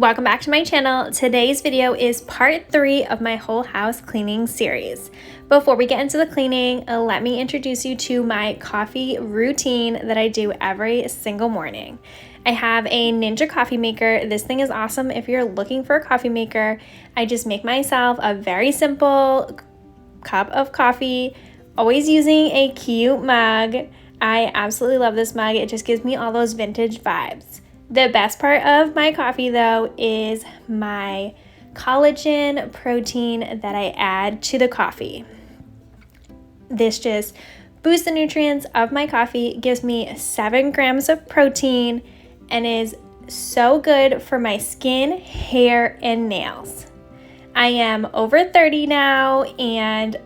Welcome back to my channel. Today's video is part 3 of my whole house cleaning series. Before we get into the cleaning, let me introduce you to my coffee routine that I do every single morning. I have a Ninja coffee maker. This thing is awesome if you're looking for a coffee maker. I just make myself a very simple cup of coffee, always using a cute mug. I absolutely love this mug. It just gives me all those vintage vibes. The best part of my coffee though is my collagen protein that I add to the coffee. This just boosts the nutrients of my coffee, gives me 7 grams of protein, and is so good for my skin, hair, and nails. I am over 30 now and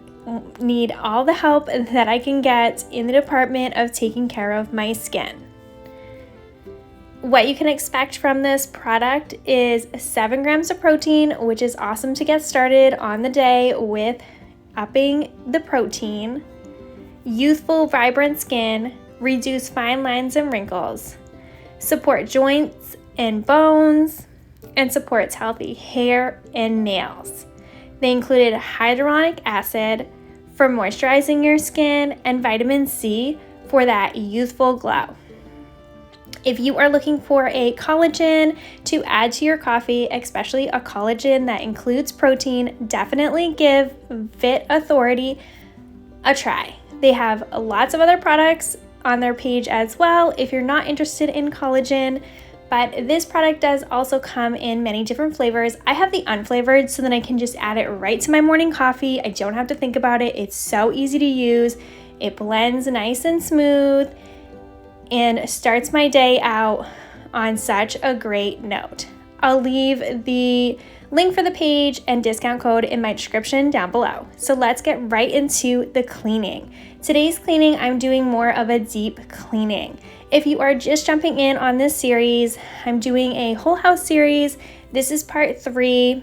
need all the help that I can get in the department of taking care of my skin. What you can expect from this product is 7 grams of protein, which is awesome to get started on the day with upping the protein, youthful, vibrant skin, reduce fine lines and wrinkles, support joints and bones, and supports healthy hair and nails. They included hyaluronic acid for moisturizing your skin and vitamin C for that youthful glow. If you are looking for a collagen to add to your coffee, especially a collagen that includes protein, definitely give vitauthority a try. They have lots of other products on their page as well if you're not interested in collagen, but this product does also come in many different flavors. I have the unflavored so then I can just add it right to my morning coffee. I don't have to think about it. It's so easy to use. It blends nice and smooth and starts my day out on such a great note. I'll leave the link for the page and discount code in my description down below. So let's get right into the cleaning. Today's cleaning, I'm doing more of a deep cleaning. If you are just jumping in on this series, I'm doing a whole house series. This is part 3.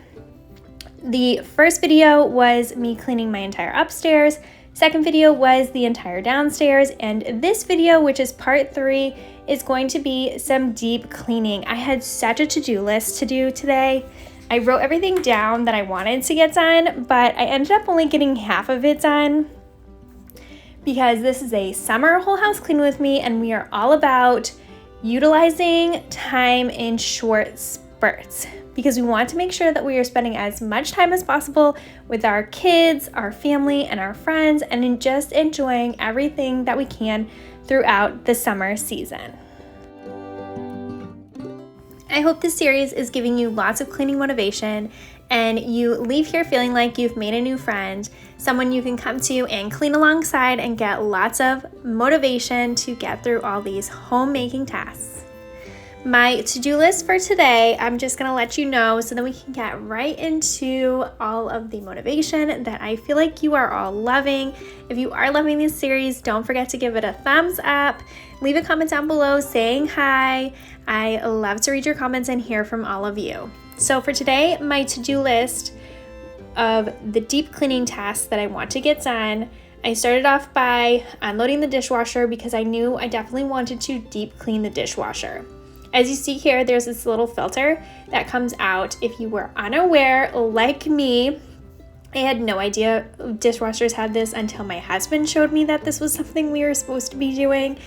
The first video was me cleaning my entire upstairs. Second video was the entire downstairs, and this video, which is part 3, is going to be some deep cleaning. I had such a to-do list to do today. I wrote everything down that I wanted to get done, but I ended up only getting half of it done because this is a summer whole house clean with me, and we are all about utilizing time in short spurts, because we want to make sure that we are spending as much time as possible with our kids, our family, and our friends, and in just enjoying everything that we can throughout the summer season. I hope this series is giving you lots of cleaning motivation and you leave here feeling like you've made a new friend, someone you can come to and clean alongside and get lots of motivation to get through all these homemaking tasks. My to-do list for today, I'm just going to let you know so that we can get right into all of the motivation that I feel like you are all loving. If you are loving this series, don't forget to give it a thumbs up. Leave a comment down below saying hi. I love to read your comments and hear from all of you. So for today, my to-do list of the deep cleaning tasks that I want to get done, I started off by unloading the dishwasher because I knew I definitely wanted to deep clean the dishwasher. As you see here, there's this little filter that comes out. If you were unaware, like me, I had no idea dishwashers had this until my husband showed me that this was something we were supposed to be doing.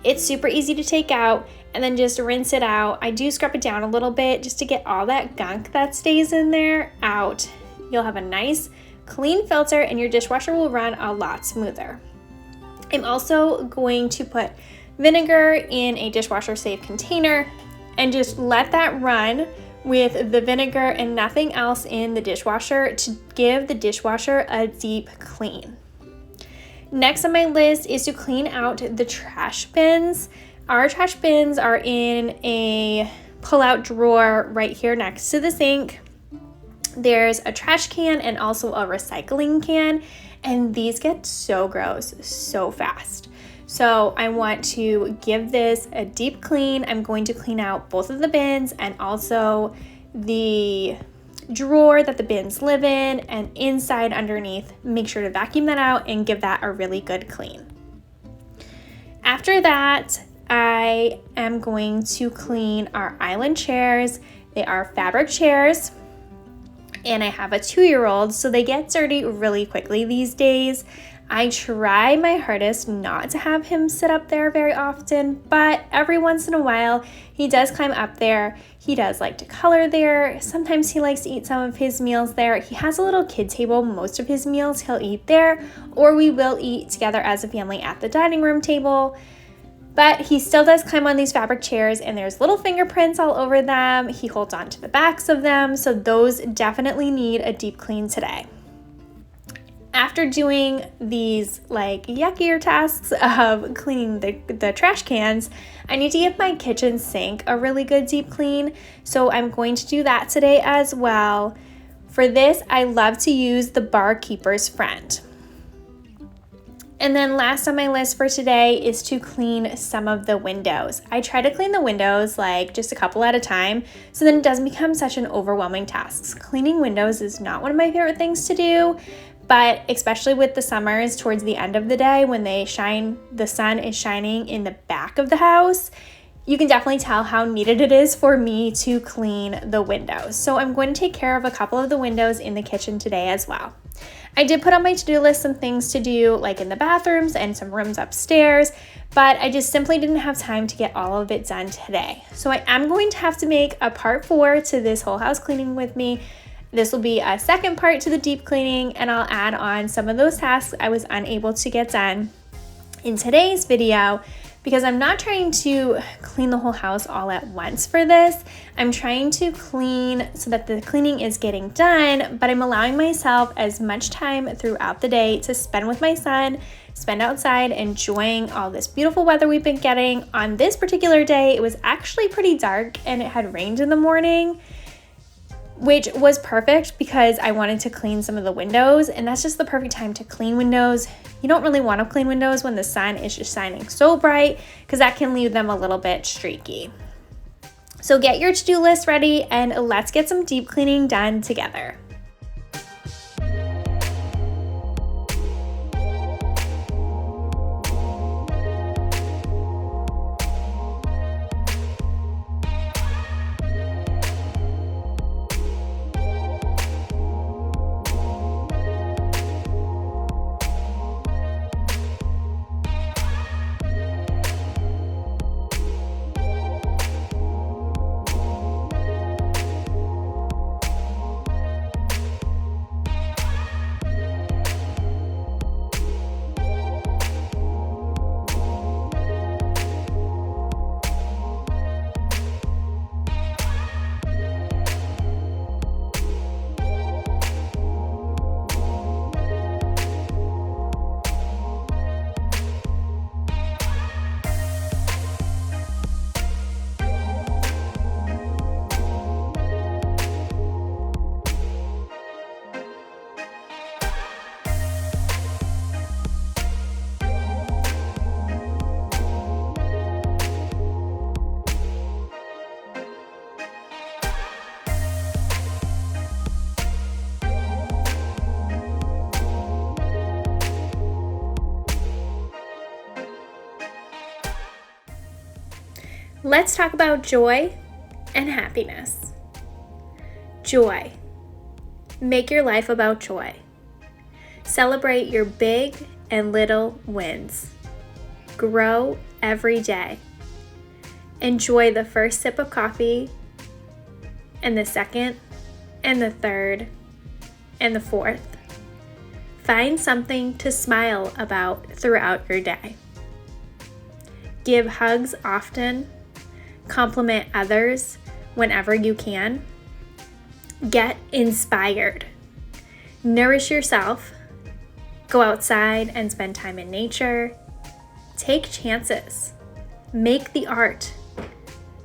It's super easy to take out and then just rinse it out. I do scrub it down a little bit just to get all that gunk that stays in there out. You'll have a nice clean filter and your dishwasher will run a lot smoother. I'm also going to put vinegar in a dishwasher safe container and just let that run with the vinegar and nothing else in the dishwasher to give the dishwasher a deep clean. Next on my list is to clean out the trash bins. Our trash bins are in a pull-out drawer right here next to the sink. There's a trash can and also a recycling can, and these get so gross so fast. So I want to give this a deep clean. I'm going to clean out both of the bins and also the drawer that the bins live in, and inside underneath. Make sure to vacuum that out and give that a really good clean. After that, I am going to clean our island chairs. They are fabric chairs, and I have a 2-year-old, so they get dirty really quickly these days. I try my hardest not to have him sit up there very often, but every once in a while he does climb up there. He does like to color there. Sometimes he likes to eat some of his meals there. He has a little kid table. Most of his meals he'll eat there, or we will eat together as a family at the dining room table. But he still does climb on these fabric chairs, and there's little fingerprints all over them. He holds on to the backs of them, so those definitely need a deep clean today. After doing these like yuckier tasks of cleaning the trash cans, I need to give my kitchen sink a really good deep clean. So I'm going to do that today as well. For this, I love to use the Barkeeper's Friend. And then last on my list for today is to clean some of the windows. I try to clean the windows like just a couple at a time, so then it doesn't become such an overwhelming task. Cleaning windows is not one of my favorite things to do, but especially with the summers towards the end of the day when the sun is shining in the back of the house, you can definitely tell how needed it is for me to clean the windows. So I'm going to take care of a couple of the windows in the kitchen today as well. I did put on my to-do list some things to do like in the bathrooms and some rooms upstairs, but I just simply didn't have time to get all of it done today. So I am going to have to make a part 4 to this whole house cleaning with me. This will be a second part to the deep cleaning, and I'll add on some of those tasks I was unable to get done in today's video, because I'm not trying to clean the whole house all at once for this. I'm trying to clean so that the cleaning is getting done, but I'm allowing myself as much time throughout the day to spend with my son, spend outside enjoying all this beautiful weather we've been getting. On this particular day, it was actually pretty dark and it had rained in the morning, which was perfect because I wanted to clean some of the windows, and that's just the perfect time to clean windows. You don't really want to clean windows when the sun is just shining so bright, because that can leave them a little bit streaky. So get your to-do list ready and let's get some deep cleaning done together. Let's talk about joy and happiness. Joy. Make your life about joy. Celebrate your big and little wins. Grow every day. Enjoy the first sip of coffee, and the second, and the third, and the fourth. Find something to smile about throughout your day. Give hugs often. Compliment others whenever you can. Get inspired. Nourish yourself. Go outside and spend time in nature. Take chances. Make the art.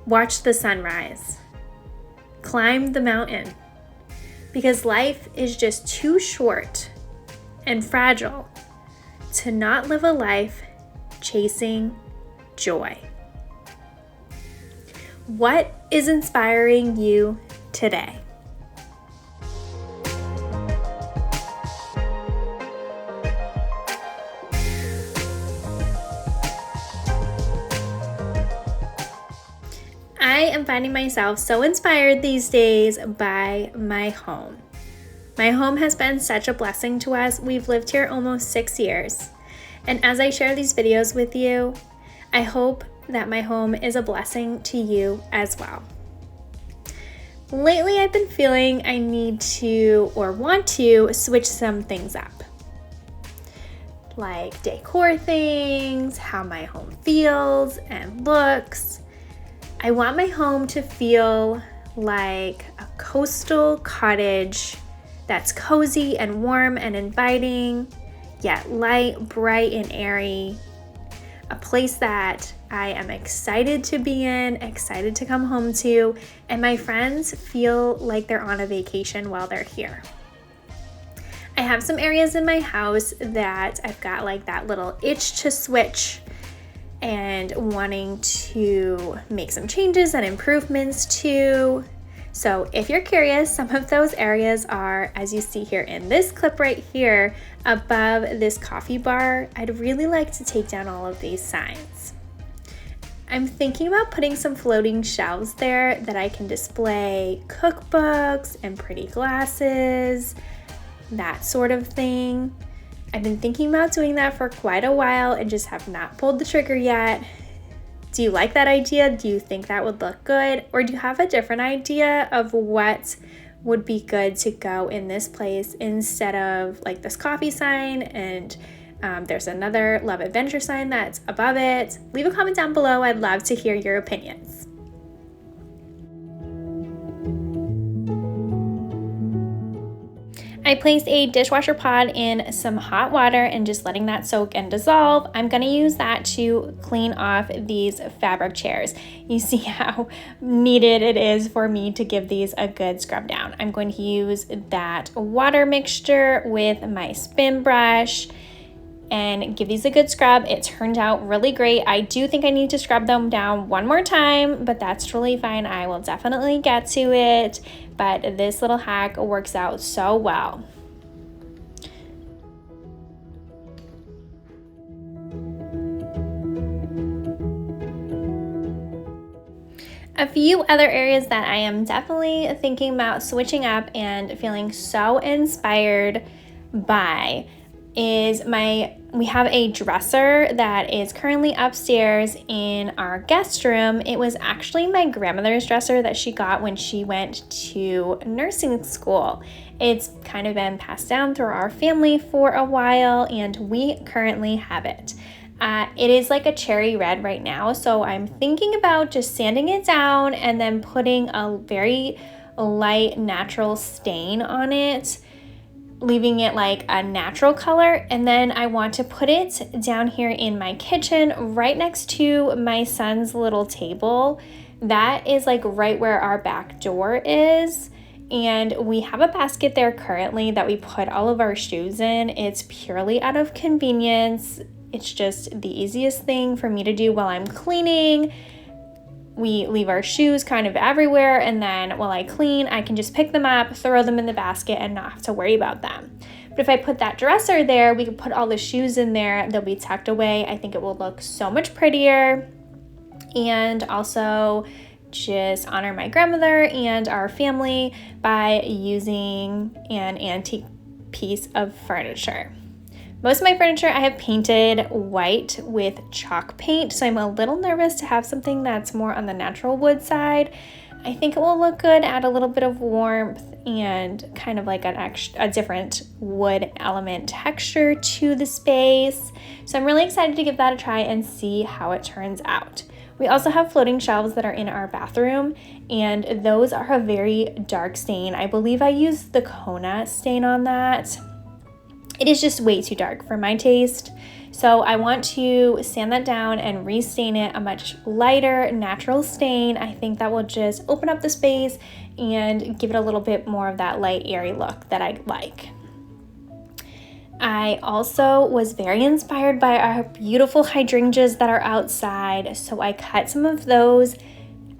Watch the sunrise. Climb the mountain. Because life is just too short and fragile to not live a life chasing joy. What is inspiring you today? I I am finding myself so inspired these days by my home. My home has been such a blessing to us. We've lived here almost 6 years. And as I share these videos with you, I hope that my home is a blessing to you as well. Lately, I've been feeling I need to or want to switch some things up. Like decor things, how my home feels and looks. I want my home to feel like a coastal cottage that's cozy and warm and inviting, yet light, bright, and airy. A place that I am excited to be in, excited to come home to, and my friends feel like they're on a vacation while they're here. I have some areas in my house that I've got like that little itch to switch and wanting to make some changes and improvements to. So if you're curious, some of those areas are, as you see here in this clip right here, above this coffee bar. I'd really like to take down all of these signs. I'm thinking about putting some floating shelves there that I can display cookbooks and pretty glasses, that sort of thing. I've been thinking about doing that for quite a while and just have not pulled the trigger yet. Do you like that idea? Do you think that would look good? Or do you have a different idea of what would be good to go in this place instead of like this coffee sign and there's another Love Adventure sign that's above it? Leave a comment down below. I'd love to hear your opinions. I placed a dishwasher pod in some hot water and just letting that soak and dissolve. I'm going to use that to clean off these fabric chairs. You see how needed it is for me to give these a good scrub down. I'm going to use that water mixture with my spin brush and give these a good scrub. It turned out really great. I do think I need to scrub them down one more time, but that's totally fine. I will definitely get to it, but this little hack works out so well. A few other areas that I am definitely thinking about switching up and feeling so inspired by is we have a dresser that is currently upstairs in our guest room. It was actually my grandmother's dresser that she got when she went to nursing school. It's kind of been passed down through our family for a while, and we currently have it. It is like a cherry red right now, so I'm thinking about just sanding it down and then putting a very light natural stain on it, leaving it like a natural color. And then I want to put it down here in my kitchen right next to my son's little table. That is like right where our back door is. And we have a basket there currently that we put all of our shoes in. It's purely out of convenience. It's just the easiest thing for me to do while I'm cleaning. We leave our shoes kind of everywhere, and then while I clean, I can just pick them up, throw them in the basket, and not have to worry about them. But if I put that dresser there, we could put all the shoes in there. They'll be tucked away. I think it will look so much prettier, and also just honor my grandmother and our family by using an antique piece of furniture. Most of my furniture I have painted white with chalk paint, so I'm a little nervous to have something that's more on the natural wood side. I think it will look good, add a little bit of warmth and kind of like a different wood element texture to the space. So I'm really excited to give that a try and see how it turns out. We also have floating shelves that are in our bathroom, and those are a very dark stain. I believe I used the Kona stain on that. It is just way too dark for my taste. So I want to sand that down and restain it a much lighter natural stain. I think that will just open up the space and give it a little bit more of that light, airy look that I like. I also was very inspired by our beautiful hydrangeas that are outside. So I cut some of those.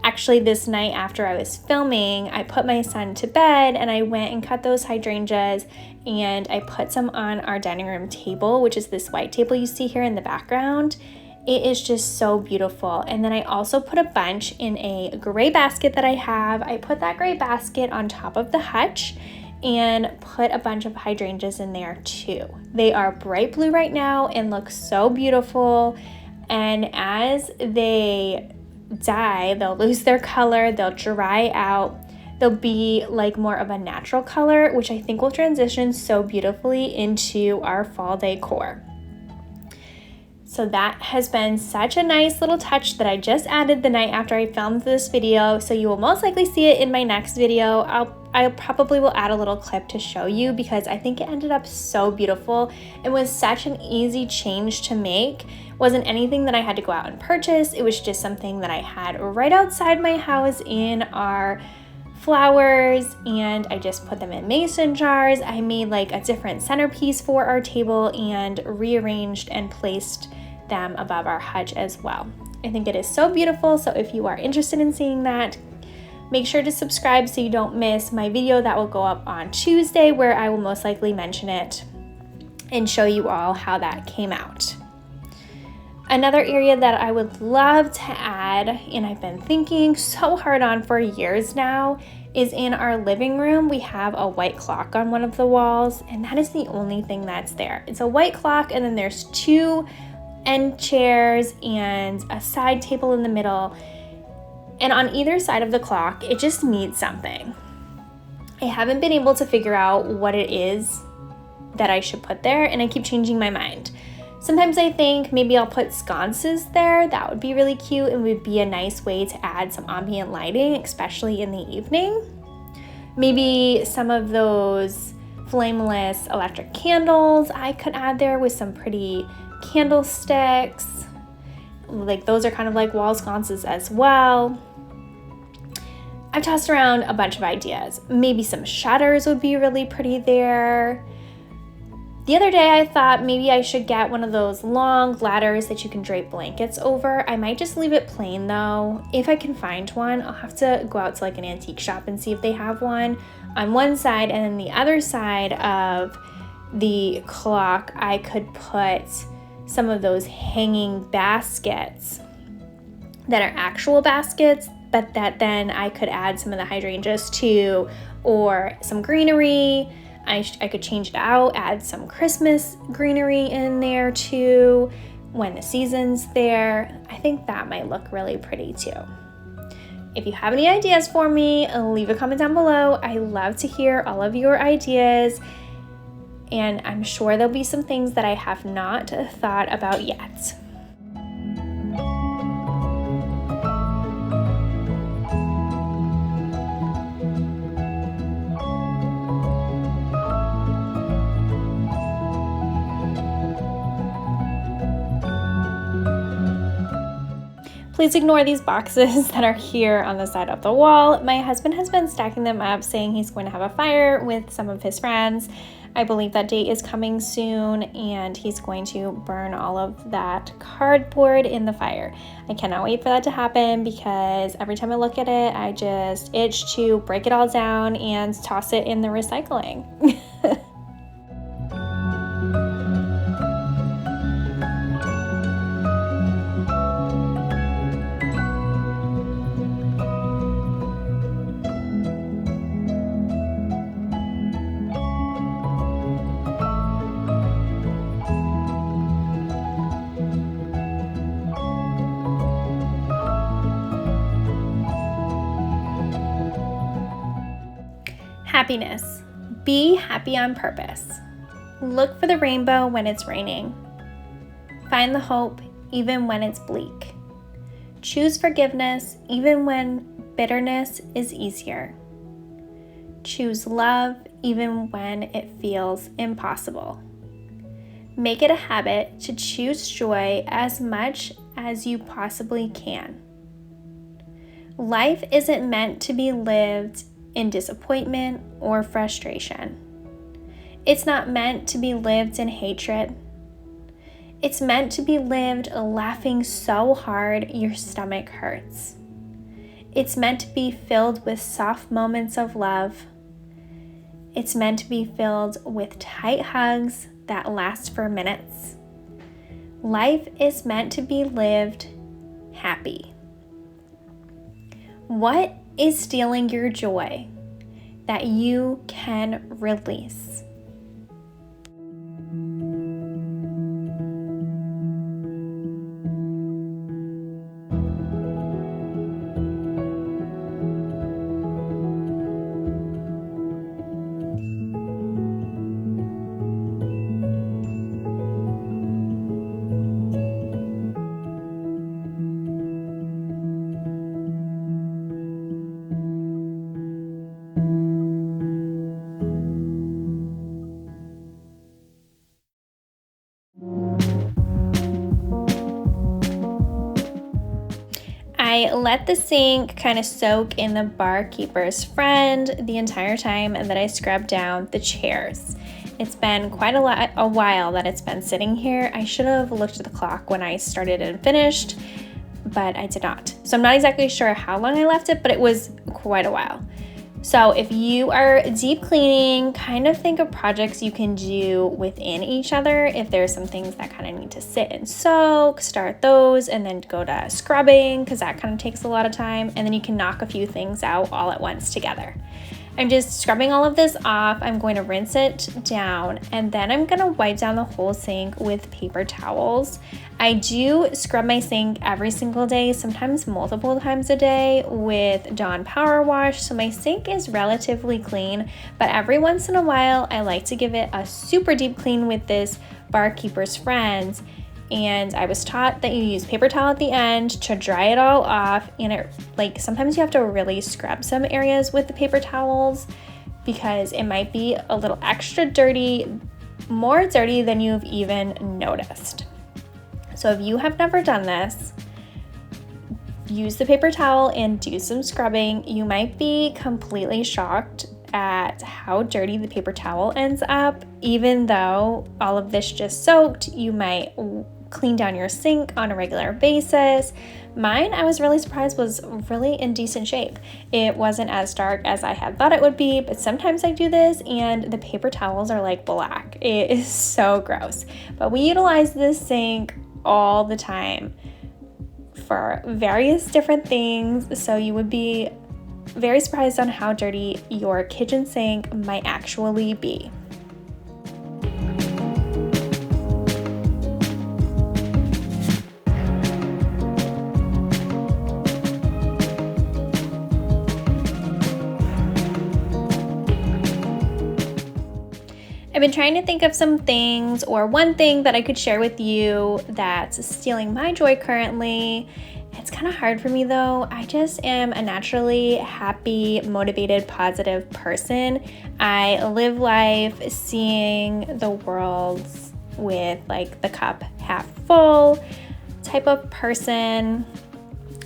Actually, this night after I was filming, I put my son to bed and I went and cut those hydrangeas, and I put some on our dining room table, which is this white table you see here in the background. It is just so beautiful. And then I also put a bunch in a gray basket that I have. I put that gray basket on top of the hutch and put a bunch of hydrangeas in there too. They are bright blue right now and look so beautiful. And as they die, they'll lose their color, they'll dry out, they'll be like more of a natural color, which I think will transition so beautifully into our fall decor. So that has been such a nice little touch that I just added the night after I filmed this video. So you will most likely see it in my next video. I probably will add a little clip to show you because I think it ended up so beautiful. It was such an easy change to make. It wasn't anything that I had to go out and purchase. It was just something that I had right outside my house in our flowers, and I just put them in mason jars. I made like a different centerpiece for our table and rearranged and placed them above our hutch as well. I think it is so beautiful. So if you are interested in seeing that, make sure to subscribe so you don't miss my video that will go up on Tuesday, where I will most likely mention it and show you all how that came out. Another area that I would love to add, and I've been thinking so hard on for years now, is in our living room. We have a white clock on one of the walls, and that is the only thing that's there. It's a white clock, and then there's 2 end chairs and a side table in the middle. And on either side of the clock, it just needs something. I haven't been able to figure out what it is that I should put there, and I keep changing my mind. Sometimes I think maybe I'll put sconces there. That would be really cute and would be a nice way to add some ambient lighting, especially in the evening. Maybe some of those flameless electric candles I could add there with some pretty candlesticks. Like those are kind of like wall sconces as well. I've tossed around a bunch of ideas. Maybe some shutters would be really pretty there. The other day I thought maybe I should get one of those long ladders that you can drape blankets over. I might just leave it plain though. If I can find one, I'll have to go out to like an antique shop and see if they have one on one side, and then the other side of the clock I could put some of those hanging baskets that are actual baskets, but that then I could add some of the hydrangeas to, or some greenery. I could change it out, add some Christmas greenery in there too when the season's there. I think that might look really pretty too. If you have any ideas for me, leave a comment down below. I love to hear all of your ideas, and I'm sure there'll be some things that I have not thought about yet. Please ignore these boxes that are here on the side of the wall. My husband has been stacking them up, saying he's going to have a fire with some of his friends. I believe that date is coming soon, and he's going to burn all of that cardboard in the fire. I cannot wait for that to happen because every time I look at it, I just itch to break it all down and toss it in the recycling. Happiness. Be happy on purpose. Look for the rainbow when it's raining. Find the hope even when it's bleak. Choose forgiveness even when bitterness is easier. Choose love even when it feels impossible. Make it a habit to choose joy as much as you possibly can. Life isn't meant to be lived in disappointment or frustration. It's not meant to be lived in hatred. It's meant to be lived laughing so hard your stomach hurts. It's meant to be filled with soft moments of love. It's meant to be filled with tight hugs that last for minutes. Life is meant to be lived happy. What is stealing your joy that you can release? I let the sink kind of soak in the barkeeper's friend the entire time that I scrubbed down the chairs. It's been quite a while that it's been sitting here. I should have looked at the clock when I started and finished, but I did not. So I'm not exactly sure how long I left it, but it was quite a while. So if you are deep cleaning, kind of think of projects you can do within each other. If there's some things that kind of need to sit and soak, start those and then go to scrubbing because that kind of takes a lot of time. And then you can knock a few things out all at once together. I'm just scrubbing all of this off. I'm going to rinse it down and then I'm going to wipe down the whole sink with paper towels. I do scrub my sink every single day, sometimes multiple times a day with Dawn Power Wash. So my sink is relatively clean, but every once in a while, I like to give it a super deep clean with this Barkeeper's Friends. And I was taught that you use paper towel at the end to dry it all off. And sometimes you have to really scrub some areas with the paper towels because it might be a little extra dirty, more dirty than you've even noticed. So if you have never done this, use the paper towel and do some scrubbing. You might be completely shocked at how dirty the paper towel ends up. Even though all of this just soaked, you might clean down your sink on a regular basis. Mine, I was really surprised, was really in decent shape. It wasn't as dark as I had thought it would be, but sometimes I do this and the paper towels are like black. It is so gross. But we utilize this sink all the time for various different things, so you would be very surprised on how dirty your kitchen sink might actually be. I've been trying to think of some things or one thing that I could share with you that's stealing my joy currently. It's kind of hard for me though. I just am a naturally happy, motivated, positive person. I live life seeing the world with the cup half full type of person.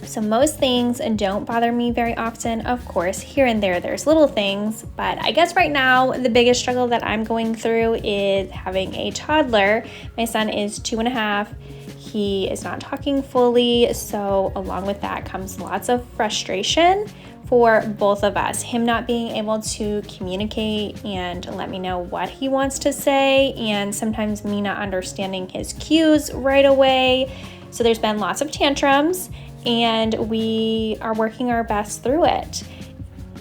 So most things don't bother me very often. Of course, here and there's little things, but I guess right now the biggest struggle that I'm going through is having a toddler. My son is 2.5. He is not talking fully, so along with that comes lots of frustration for both of us. Him not being able to communicate and let me know what he wants to say, and sometimes me not understanding his cues right away. So there's been lots of tantrums, and we are working our best through it,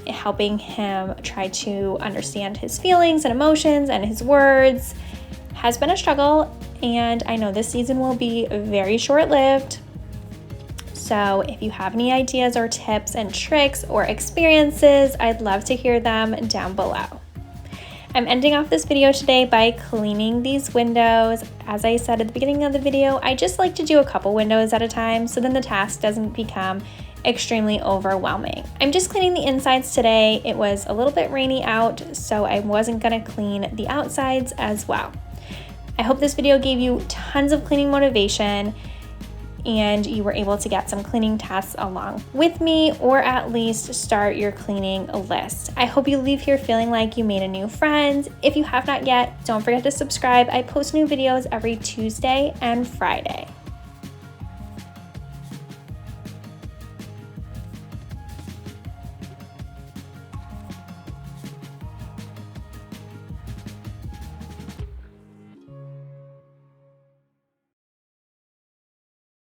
helping him try to understand his feelings and emotions and his words has been a struggle, and I know this season will be very short-lived. So if you have any ideas or tips and tricks or experiences, I'd love to hear them down below. I'm ending off this video today by cleaning these windows. As I said at the beginning of the video, I just like to do a couple windows at a time so then the task doesn't become extremely overwhelming. I'm just cleaning the insides today. It was a little bit rainy out, so I wasn't gonna clean the outsides as well. I hope this video gave you tons of cleaning motivation and you were able to get some cleaning tasks along with me, or at least start your cleaning list. I hope you leave here feeling like you made a new friend. If you have not yet, don't forget to subscribe. I post new videos every Tuesday and Friday.